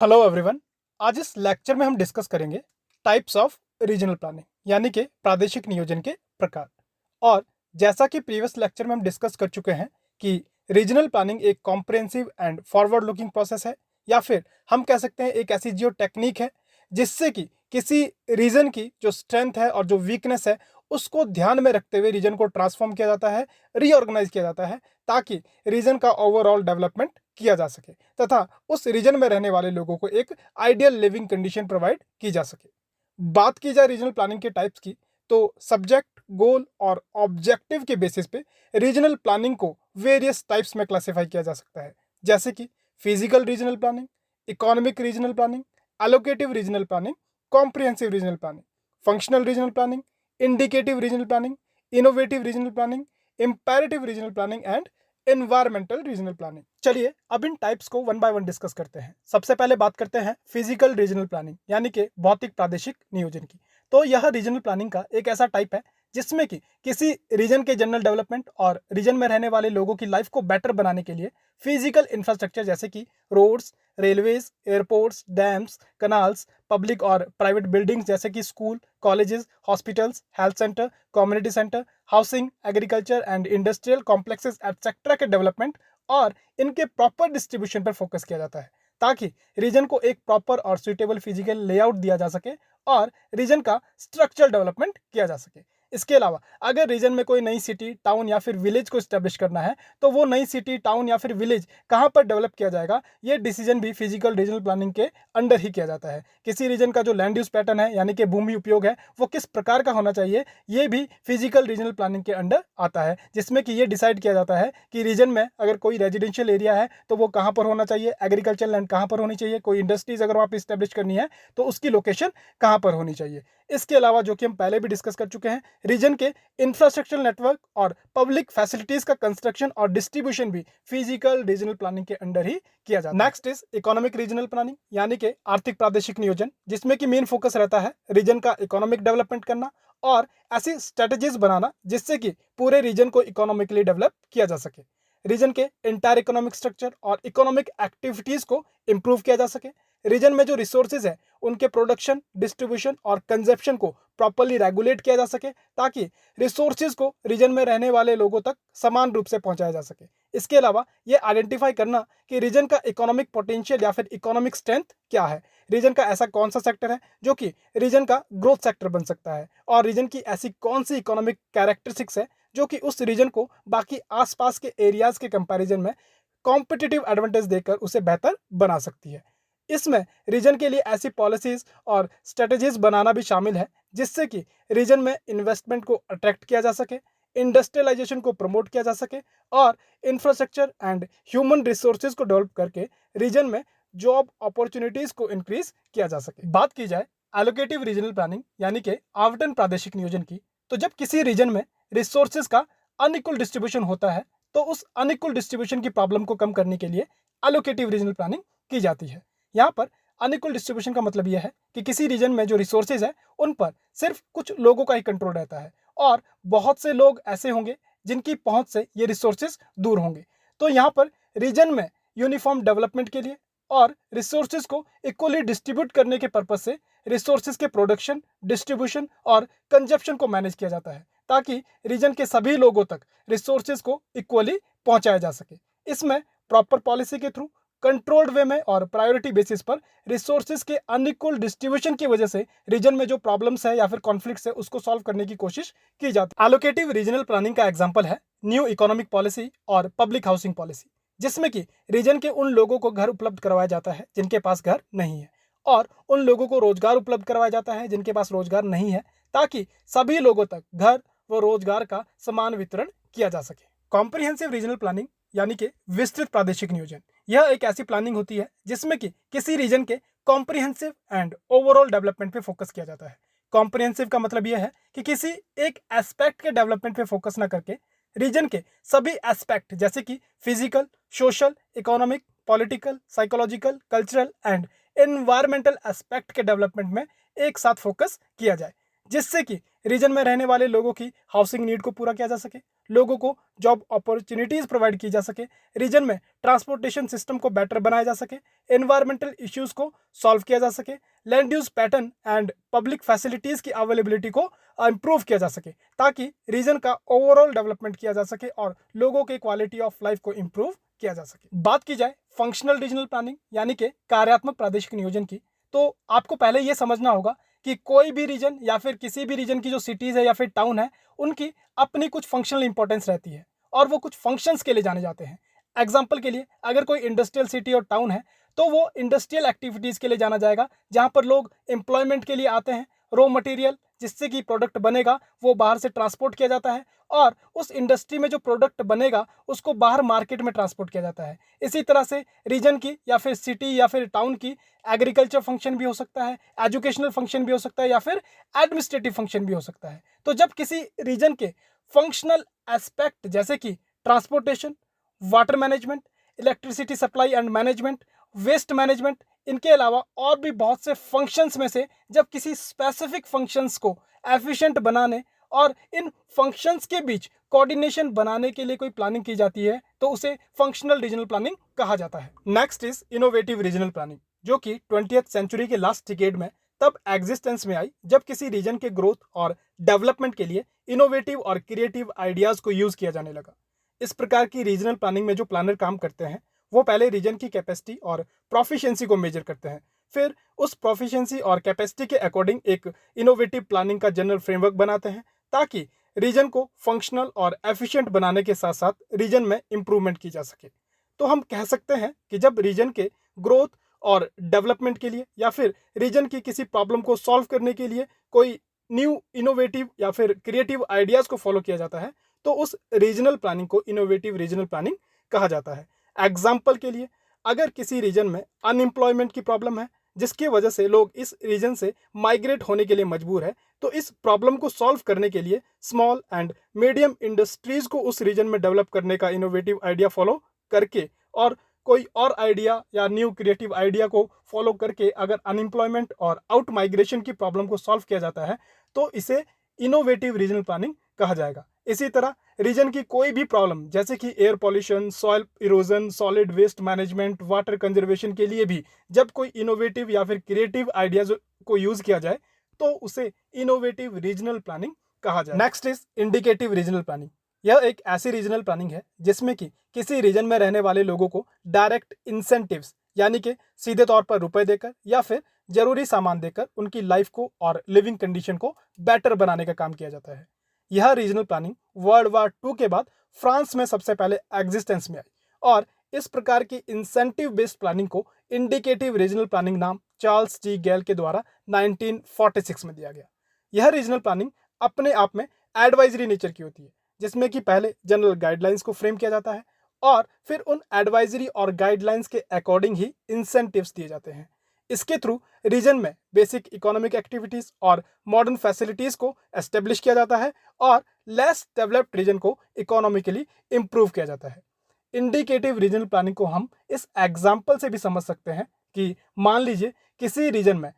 Hello everyone. आज इस lecture में हम डिस्कस करेंगे टाइप्स ऑफ रीजनल प्लानिंग यानी कि प्रादेशिक नियोजन के प्रकार। और जैसा कि प्रीवियस लेक्चर में हम डिस्कस कर चुके हैं कि रीजनल प्लानिंग एक comprehensive and forward looking process है, या फिर हम कह सकते हैं एक ऐसी जियो टेक्निक है जिससे कि किसी रीजन की जो स्ट्रेंथ है और जो वीकनेस है उसको ध्यान में रखते हुए रीजन को ट्रांसफॉर्म किया जाता है, रीऑर्गेनाइज किया जाता है, ताकि रीजन का ओवरऑल डेवलपमेंट किया जा सके तथा उस रीजन में रहने वाले लोगों को एक आइडियल लिविंग कंडीशन प्रोवाइड की जा सके। बात की जाए रीजनल प्लानिंग के टाइप्स की, तो सब्जेक्ट, गोल और ऑब्जेक्टिव के बेसिस पे रीजनल प्लानिंग को वेरियस टाइप्स में क्लासिफाई किया जा सकता है, जैसे कि physical regional planning, economic regional planning, allocative regional planning, comprehensive regional planning, functional regional planning, indicative regional planning, innovative regional planning, imperative regional planning and environmental regional planning. चलिए अब इन types को वन बाय वन डिस्कस करते हैं। सबसे पहले बात करते हैं फिजिकल रीजनल प्लानिंग यानी कि भौतिक प्रादेशिक नियोजन की। तो यह रीजनल प्लानिंग का एक ऐसा टाइप है जिसमें कि किसी रीजन के जनरल डेवलपमेंट और रीजन में रहने वाले लोगों की लाइफ को बेटर बनाने के लिए फिजिकल इंफ्रास्ट्रक्चर जैसे कि roads, railways, airports, dams, canals, public और प्राइवेट बिल्डिंग्स जैसे कि school, colleges, hospitals, health centre, community centre, housing, agriculture and industrial complexes etcetera के डेवलपमेंट और इनके प्रॉपर डिस्ट्रीब्यूशन पर फोकस किया जाता है, ताकि रीजन को एक प्रॉपर और सुइटेबल फिजिकल लेआउट दिया जा सके और रीजन का स्ट्रक्चरल डेवलपमेंट किया जा सके। इसके अलावा अगर रीजन में कोई नई सिटी, टाउन या फिर विलेज को स्टैब्लिश करना है, तो वो नई सिटी, टाउन या फिर विलेज कहाँ पर डेवलप किया जाएगा, ये डिसीजन भी फिजिकल रीजनल प्लानिंग के अंडर ही किया जाता है। किसी रीजन का जो लैंड यूज पैटर्न है यानी कि भूमि उपयोग है वो किस प्रकार का होना चाहिए, ये भी फिजिकल रीजनल प्लानिंग के अंडर आता है, जिसमें कि ये डिसाइड किया जाता है कि रीजन में अगर कोई रेजिडेंशियल एरिया है तो वो कहाँ पर होना चाहिए, एग्रीकल्चर लैंड कहाँ पर होनी चाहिए, कोई इंडस्ट्रीज अगर वहाँ पर स्टैब्लिश करनी है तो उसकी लोकेशन कहाँ पर होनी चाहिए। इसके अलावा जो कि हम पहले भी डिस्कस कर चुके हैं, रीजन के इंफ्रास्ट्रक्चर नेटवर्क और पब्लिक फैसिलिटीज का कंस्ट्रक्शन और डिस्ट्रीब्यूशन भी फिजिकल रीजनल प्लानिंग के अंडर ही किया जाता है। Next is economic regional planning यानी कि आर्थिक प्रादेशिक नियोजन, जिसमें कि मेन फोकस रहता है रीजन का इकोनॉमिक डेवलपमेंट करना और ऐसी स्ट्रेटजीज बनाना जिससे कि पूरे रीजन को इकोनॉमिकली डेवलप किया जा सके, रीजन के इंटायर इकोनॉमिक स्ट्रक्चर और इकोनॉमिक एक्टिविटीज को इंप्रूव किया जा सके, रीजन में जो रिसोर्सेज है उनके प्रोडक्शन, डिस्ट्रीब्यूशन और कंजप्शन को प्रॉपर्ली रेगुलेट किया जा सके, ताकि रिसोर्सेज को रीजन में रहने वाले लोगों तक समान रूप से पहुंचाया जा सके। इसके अलावा ये आइडेंटिफाई करना कि रीजन का इकोनॉमिक पोटेंशियल या फिर इकोनॉमिक स्ट्रेंथ क्या है, रीजन का ऐसा कौन सा सेक्टर है जो कि रीजन का ग्रोथ सेक्टर बन सकता है, और रीजन की ऐसी कौन सी इकोनॉमिक कैरेक्टरिस्टिक्स है जो कि उस रीजन को बाकी आसपास के एरियाज के कंपैरिजन में कॉम्पिटिटिव एडवांटेज देकर उसे बेहतर बना सकती है। इसमें रीजन के लिए ऐसी पॉलिसीज और स्ट्रेटजीज बनाना भी शामिल है जिससे कि रीजन में इन्वेस्टमेंट को अट्रैक्ट किया जा सके, इंडस्ट्रियलाइजेशन को प्रमोट किया जा सके और इंफ्रास्ट्रक्चर एंड ह्यूमन रिसोर्सेज को डेवलप करके रीजन में जॉब अपॉर्चुनिटीज को इंक्रीज किया जा सके। बात की जाए एलोकेटिव रीजनल प्लानिंग यानी कि आवंटन प्रादेशिक नियोजन की, तो जब किसी रीजन में रिसोर्सेज का अनइक्वल डिस्ट्रीब्यूशन होता है तो उस अनइक्वल डिस्ट्रीब्यूशन की प्रॉब्लम को कम करने के लिए एलोकेटिव रीजनल प्लानिंग की जाती है। यहाँ पर अनइक्वल डिस्ट्रीब्यूशन का मतलब यह है कि किसी रीजन में जो रिसोर्सेज है उन पर सिर्फ कुछ लोगों का ही कंट्रोल रहता है और बहुत से लोग ऐसे होंगे जिनकी पहुंच से ये रिसोर्सेज दूर होंगे। तो यहाँ पर रीजन में यूनिफॉर्म डेवलपमेंट के लिए और रिसोर्सेज को इक्वली डिस्ट्रीब्यूट करने के पर्पज से रिसोर्सेज के प्रोडक्शन, डिस्ट्रीब्यूशन और कंजप्शन को मैनेज किया जाता है, ताकि रीजन के सभी लोगों तक रिसोर्सेज को इक्वली पहुंचाया जा सके। इसमें प्रॉपर पॉलिसी के थ्रू कंट्रोल्ड वे में और प्रायोरिटी बेसिस पर रिसोर्सेज के अनइक्वल डिस्ट्रीब्यूशन की वजह से रीजन में जो प्रॉब्लम्स है या फिर कॉन्फ्लिक्ट्स है उसको सॉल्व करने की कोशिश की जाती है। एलोकेटिव रीजनल प्लानिंग का एग्जांपल है न्यू इकोनॉमिक पॉलिसी और पब्लिक हाउसिंग पॉलिसी, जिसमें कि रीजन के उन लोगों को घर उपलब्ध करवाया जाता है जिनके पास घर नहीं है और उन लोगों को रोजगार उपलब्ध करवाया जाता है जिनके पास रोजगार नहीं है, ताकि सभी लोगों तक घर व रोजगार का समान वितरण किया जा सके। कॉम्प्रिहेंसिव रीजनल प्लानिंग यानी कि विस्तृत प्रादेशिक नियोजन, यह एक ऐसी प्लानिंग होती है जिसमें कि किसी रीजन के कॉम्प्रिहेंसिव एंड ओवरऑल डेवलपमेंट पे फोकस किया जाता है। कॉम्प्रिहेंसिव का मतलब यह है कि किसी एक एस्पेक्ट के डेवलपमेंट पे फोकस ना करके रीजन के सभी एस्पेक्ट जैसे कि physical, social, economic, political, psychological, cultural and environmental aspect के डेवलपमेंट में एक साथ फोकस किया जाए, जिससे कि रीजन में रहने वाले लोगों की हाउसिंग नीड को पूरा किया जा सके, लोगों को जॉब अपॉर्चुनिटीज़ प्रोवाइड की जा सके, रीजन में ट्रांसपोर्टेशन सिस्टम को बेटर बनाया जा सके, एनवायरमेंटल इश्यूज़ को सॉल्व किया जा सके, land use pattern and public facilities की अवेलेबिलिटी को इम्प्रूव किया जा सके, ताकि रीजन का ओवरऑल डेवलपमेंट किया जा सके और लोगों की क्वालिटी ऑफ लाइफ को इम्प्रूव किया जा सके। बात की जाए फंक्शनल रीजनल प्लानिंग यानी कि कार्यात्मक प्रादेशिक नियोजन की, तो आपको पहले ये समझना होगा कि कोई भी रीजन या फिर किसी भी रीजन की जो सिटीज़ है या फिर टाउन है, उनकी अपनी कुछ फंक्शनल इंपॉर्टेंस रहती है और वो कुछ फंक्शंस के लिए जाने जाते हैं। एग्जाम्पल के लिए अगर कोई इंडस्ट्रियल सिटी और टाउन है तो वो इंडस्ट्रियल एक्टिविटीज़ के लिए जाना जाएगा, जहाँ पर लोग एम्प्लॉयमेंट के लिए आते हैं, रॉ मटेरियल जिससे कि प्रोडक्ट बनेगा वो बाहर से ट्रांसपोर्ट किया जाता है और उस इंडस्ट्री में जो प्रोडक्ट बनेगा उसको बाहर मार्केट में ट्रांसपोर्ट किया जाता है। इसी तरह से रीजन की या फिर सिटी या फिर टाउन की एग्रीकल्चर फंक्शन भी हो सकता है, एजुकेशनल फंक्शन भी हो सकता है या फिर एडमिनिस्ट्रेटिव फंक्शन भी हो सकता है। तो जब किसी रीजन के फंक्शनल एस्पेक्ट जैसे कि transportation, water management, electricity supply and management, waste management, इनके अलावा और भी बहुत से फंक्शंस में से जब किसी स्पेसिफिक फंक्शंस को एफिशिएंट बनाने और इन फंक्शंस के बीच कोऑर्डिनेशन बनाने के लिए कोई प्लानिंग की जाती है तो उसे फंक्शनल रीजनल प्लानिंग कहा जाता है। Next is innovative regional planning, जो कि 20th सेंचुरी के लास्ट डिकेड में तब एग्जिस्टेंस में आई जब किसी रीजन के ग्रोथ और डेवलपमेंट के लिए इनोवेटिव और क्रिएटिव आइडियाज को यूज किया जाने लगा। इस प्रकार की रीजनल प्लानिंग में जो प्लानर काम करते हैं वो पहले रीजन की कैपेसिटी और प्रोफिशिएंसी को मेजर करते हैं, फिर उस प्रोफिशिएंसी और कैपेसिटी के अकॉर्डिंग एक इनोवेटिव प्लानिंग का जनरल फ्रेमवर्क बनाते हैं ताकि रीजन को फंक्शनल और एफिशिएंट बनाने के साथ साथ रीजन में इंप्रूवमेंट की जा सके। तो हम कह सकते हैं कि जब रीजन के ग्रोथ और डेवलपमेंट के लिए या फिर रीजन की किसी प्रॉब्लम को सॉल्व करने के लिए कोई न्यू इनोवेटिव या फिर क्रिएटिव आइडियाज़ को फॉलो किया जाता है तो उस रीजनल प्लानिंग को इनोवेटिव रीजनल प्लानिंग कहा जाता है। एग्जाम्पल के लिए अगर किसी रीजन में अनएम्प्लॉयमेंट की प्रॉब्लम है जिसकी वजह से लोग इस रीजन से माइग्रेट होने के लिए मजबूर है, तो इस प्रॉब्लम को सॉल्व करने के लिए स्मॉल एंड मीडियम इंडस्ट्रीज को उस रीजन में डेवलप करने का इनोवेटिव आइडिया फॉलो करके और कोई और आइडिया या न्यू क्रिएटिव आइडिया को फॉलो करके अगर अनएम्प्लॉयमेंट और आउट माइग्रेशन की प्रॉब्लम को सॉल्व किया जाता है तो इसे इनोवेटिव रीजनल प्लानिंग कहा जाएगा। इसी तरह रीजन की कोई भी प्रॉब्लम जैसे कि air pollution, soil erosion, solid waste management, water conservation के लिए भी जब कोई इनोवेटिव या फिर क्रिएटिव आइडियाज को यूज किया जाए तो उसे इनोवेटिव रीजनल प्लानिंग कहा जाए। Next is indicative regional planning. यह एक ऐसी रीजनल प्लानिंग है जिसमें कि किसी रीजन में रहने वाले लोगों को डायरेक्ट इंसेंटिव्स यानी कि सीधे तौर पर रुपए देकर या फिर जरूरी सामान देकर उनकी लाइफ को और लिविंग कंडीशन को बेटर बनाने का काम किया जाता है। यह रीजनल प्लानिंग वर्ल्ड वार 2 के बाद फ्रांस में सबसे पहले एग्जिस्टेंस में आई और इस प्रकार की इंसेंटिव बेस्ड प्लानिंग को इंडिकेटिव रीजनल प्लानिंग नाम चार्ल्स जी गेल के द्वारा 1946 में दिया गया। यह रीजनल प्लानिंग अपने आप में एडवाइजरी नेचर की होती है जिसमें कि पहले जनरल गाइडलाइंस को फ्रेम किया जाता है और फिर उन एडवाइजरी और गाइडलाइंस के अकॉर्डिंग ही इंसेंटिव्स दिए जाते हैं। इसके थ्रू रीजन में बेसिक इकोनॉमिक एक्टिविटीज और मॉडर्न फैसिलिटीज को एस्टेब्लिश किया जाता है और लेस डेवलप्ड रीजन को इकोनॉमिकली इंप्रूव किया जाता है। इंडिकेटिव रीजनल प्लानिंग को हम इस एग्जाम्पल से भी समझ सकते हैं कि मान लीजिए किसी रीजन में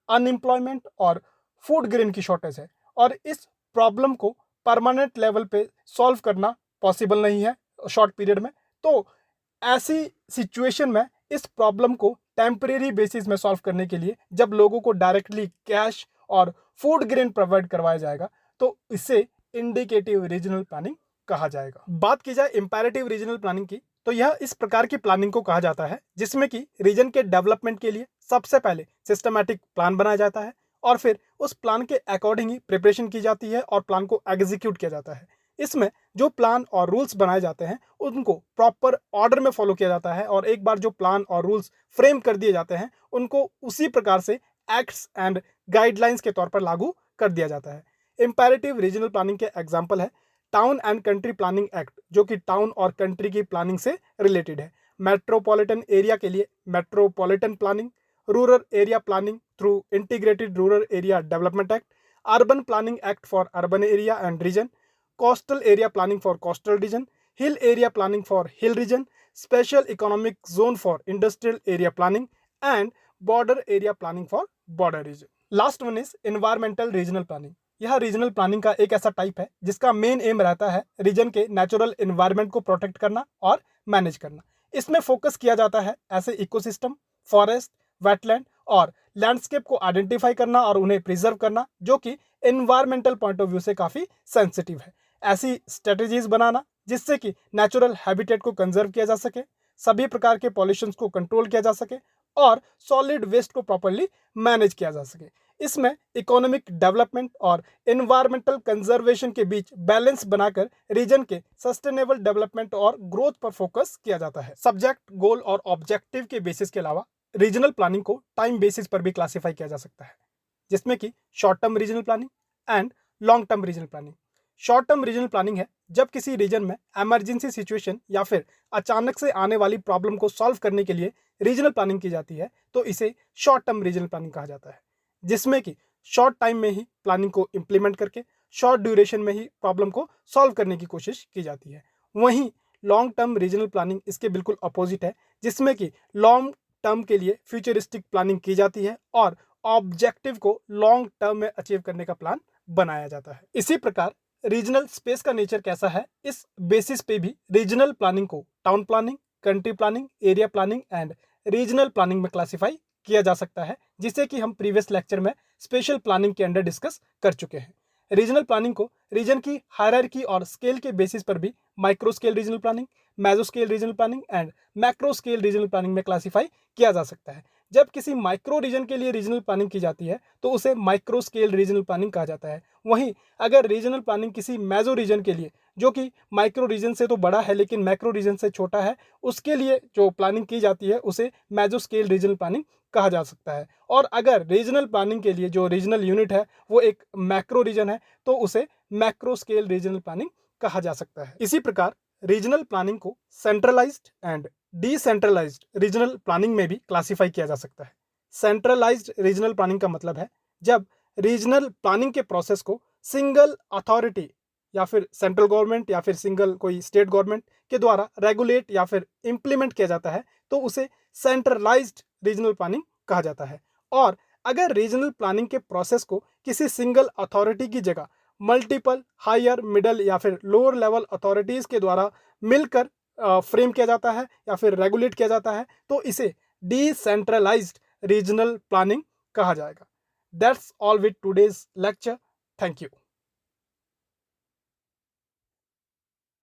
अनएम्प्लॉयमेंट और फूड ग्रेन की शॉर्टेज है और इस प्रॉब्लम को परमानेंट लेवल पे सॉल्व करना पॉसिबल नहीं है शॉर्ट पीरियड में, तो ऐसी सिचुएशन में इस प्रॉब्लम को टेम्परेरी बेसिस में सॉल्व करने के लिए जब लोगों को डायरेक्टली कैश और फूड ग्रेन प्रोवाइड करवाया जाएगा तो इसे इंडिकेटिव रीजनल प्लानिंग कहा जाएगा। बात की जाए इंपैरेटिव रीजनल प्लानिंग की तो यह इस प्रकार की प्लानिंग को कहा जाता है जिसमें कि रीजन के डेवलपमेंट के लिए सबसे पहले सिस्टमैटिक प्लान बनाया जाता है और फिर उस प्लान के अकॉर्डिंग ही प्रिपरेशन की जाती है और प्लान को एग्जीक्यूट किया जाता है। इसमें जो प्लान और रूल्स बनाए जाते हैं उनको प्रॉपर ऑर्डर में फॉलो किया जाता है और एक बार जो प्लान और रूल्स फ्रेम कर दिए जाते हैं उनको उसी प्रकार से एक्ट्स एंड गाइडलाइंस के तौर पर लागू कर दिया जाता है। इंपैरेटिव रीजनल प्लानिंग के एग्जाम्पल है town and country planning act जो कि टाउन और कंट्री की प्लानिंग से रिलेटेड है, मेट्रोपॉलिटन एरिया के लिए metropolitan planning, rural area planning through integrated rural area development act, urban planning act for urban area and region, coastal area planning for coastal region, hill area planning for hill region, special economic zone for industrial area planning and border area planning for border region. Last one is environmental regional planning. यह regional planning का एक ऐसा type है जिसका main M रहता है reason के natural environment को प्रोटेक्ट करना और मैनेज करना। इसमें फोकस किया जाता है ऐसे इकोसिस्टम, फॉरेस्ट, वेटलैंड और लैंडस्केप को आइडेंटिफाई करना और उन्हें प्रिजर्व करना जो कि एनवायरमेंटल पॉइंट ऑफ व्यू से काफ़ी सेंसिटिव है। ऐसी स्ट्रेटजीज बनाना जिससे कि नेचुरल हैबिटेट को कंजर्व किया जा सके, सभी प्रकार के पॉल्यूशन को कंट्रोल किया जा सके और सॉलिड वेस्ट को प्रॉपर्ली मैनेज किया जा सके। इसमें इकोनॉमिक डेवलपमेंट और एनवायरमेंटल कंजर्वेशन के बीच बैलेंस बनाकर रीजन के सस्टेनेबल डेवलपमेंट और ग्रोथ पर फोकस किया जाता है। सब्जेक्ट, गोल और ऑब्जेक्टिव के बेसिस के अलावा रीजनल प्लानिंग को टाइम बेसिस पर भी क्लासिफाई किया जा सकता है, जिसमें कि short term regional planning and long term regional planning. Short term regional planning है जब किसी रीजन में इमरजेंसी सिचुएशन या फिर अचानक से आने वाली प्रॉब्लम को सॉल्व करने के लिए रीजनल प्लानिंग की जाती है, तो इसे शॉर्ट टर्म रीजनल प्लानिंग कहा जाता है, जिसमें कि शॉर्ट टाइम में ही प्लानिंग को इम्प्लीमेंट करके शॉर्ट ड्यूरेशन में ही प्रॉब्लम को सॉल्व करने की कोशिश की जाती है। वहीं लॉन्ग टर्म रीजनल प्लानिंग इसके बिल्कुल अपोजिट है, जिसमें कि लॉन्ग टर्म के लिए फ्यूचरिस्टिक प्लानिंग की जाती है और ऑब्जेक्टिव को लॉन्ग टर्म में अचीव करने का प्लान बनाया जाता है। इसी प्रकार रीजनल स्पेस का नेचर कैसा है, इस बेसिस पे भी रीजनल प्लानिंग को town planning, country planning, area planning and regional planning में क्लासिफाई किया जा सकता है, जिसे कि हम प्रीवियस लेक्चर में स्पेशल प्लानिंग के अंडर डिस्कस कर चुके हैं। रीजनल प्लानिंग को रीजन की हायरार्की और स्केल के बेसिस पर भी micro scale regional planning, meso scale regional planning and macro scale regional planning में क्लासिफाई किया जा सकता है। जब किसी माइक्रो रीजन के लिए रीजनल प्लानिंग की जाती है तो उसे माइक्रो स्केल रीजनल प्लानिंग कहा जाता है। वहीं अगर रीजनल प्लानिंग किसी मेसो रीजन के लिए, जो कि माइक्रो रीजन से तो बड़ा है लेकिन मैक्रो रीजन से छोटा है, उसके लिए जो प्लानिंग की जाती है उसे मेसो स्केल रीजनल प्लानिंग कहा जा सकता है। और अगर रीजनल प्लानिंग के लिए जो रीजनल यूनिट है वो एक मैक्रो रीजन है तो उसे मैक्रो स्केल रीजनल प्लानिंग कहा जा सकता है। इसी प्रकार रीजनल प्लानिंग को centralised and decentralised regional planning में भी क्लासिफाई किया जा सकता है। सेंट्रलाइज्ड रीजनल प्लानिंग का मतलब है जब रीजनल प्लानिंग के प्रोसेस को सिंगल अथॉरिटी या फिर सेंट्रल गवर्नमेंट या फिर सिंगल कोई स्टेट गवर्नमेंट के द्वारा रेगुलेट या फिर इंप्लीमेंट किया जाता है तो उसे सेंट्रलाइज्ड रीजनल प्लानिंग कहा जाता है। और अगर रीजनल प्लानिंग के प्रोसेस को किसी सिंगल अथॉरिटी की जगह मल्टीपल हायर, मिडल या फिर लोअर लेवल अथॉरिटीज़ के द्वारा मिलकर फ्रेम किया जाता है या फिर रेगुलेट किया जाता है तो इसे डिसेंट्रलाइज्ड रीजनल प्लानिंग कहा जाएगा। That's all with today's lecture. Thank you.